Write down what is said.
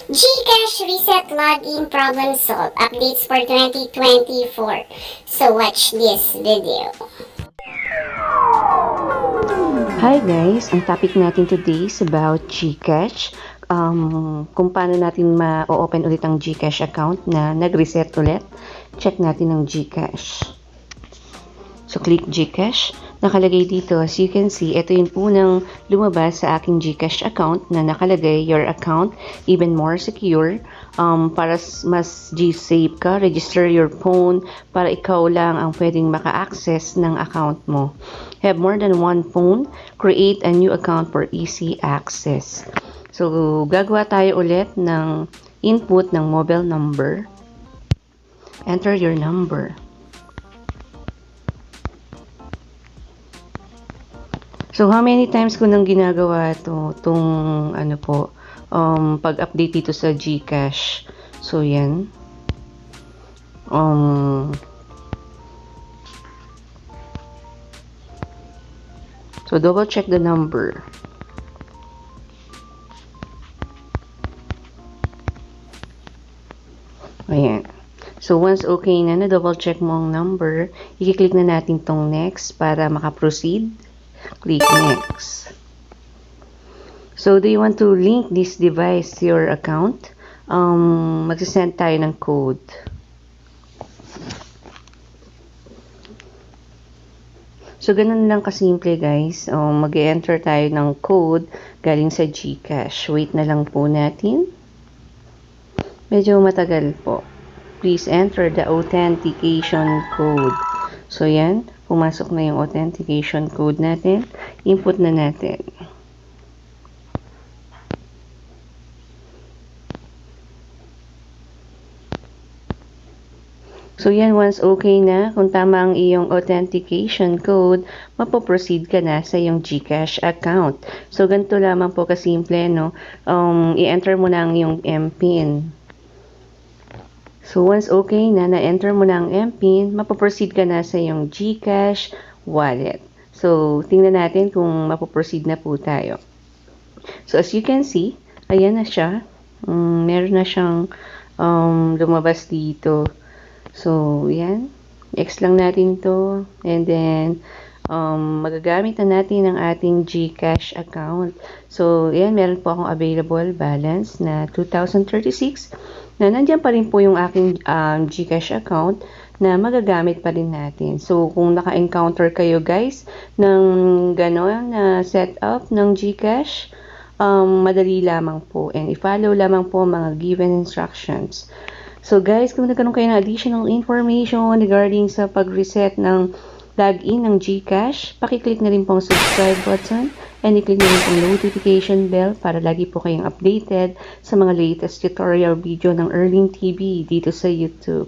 Gcash reset login problem solved. Updates for 2024. So watch this video. Hi guys! Ang topic natin today is about Gcash. Kung paano natin ma-open ulit ang Gcash account na nag-reset ulit. Check natin ang Gcash. So, click Gcash. Nakalagay dito, as you can see, ito yung unang lumabas sa aking Gcash account na nakalagay, your account, even more secure. Para mas G-safe ka, register your phone para ikaw lang ang pwedeng maka-access ng account mo. Have more than one phone, create a new account for easy access. So, gagawa tayo ulit ng input ng mobile number. Enter your number. So, how many times ko nang ginagawa itong pag-update dito sa Gcash. So, yan. So, double check the number. Ayan. So, once okay na double check mo ang number, i-click na natin tong next para maka-proceed. Click next. So, do you want to link this device to your account? Magsisend tayo ng code. So, ganun lang kasimple guys. Mag-enter tayo ng code galing sa Gcash. Wait na lang po natin. Medyo matagal po. Please enter the authentication code. So, yan. Pumasok na yung authentication code natin. Input na natin. So, yan. Once okay na, kung tama ang iyong authentication code, mapoproceed ka na sa iyong Gcash account. So, ganito lamang po kasimple, no? I-enter mo na ang iyong MPIN. So, once okay na, na-enter mo na ang MPIN, mapoproceed ka na sa iyong Gcash wallet. So, tingnan natin kung mapoproceed na po tayo. So, as you can see, ayan na siya. Meron na siyang lumabas dito. So, yan. X lang natin to. And then, magagamit na natin ang ating Gcash account. So, yan, meron po akong available balance na 2,036 na nandiyan pa rin po yung aking Gcash account na magagamit pa rin natin. So, kung naka-encounter kayo guys ng gano'n na setup ng Gcash, madali lamang po. And i-follow lamang po mga given instructions. So, guys, kung nagkaroon kayo ng additional information regarding sa pag-reset ng login ng Gcash, pakiclick na rin po ang subscribe button and i-click na rin po ang notification bell para lagi po kayong updated sa mga latest tutorial video ng Erling TV dito sa YouTube.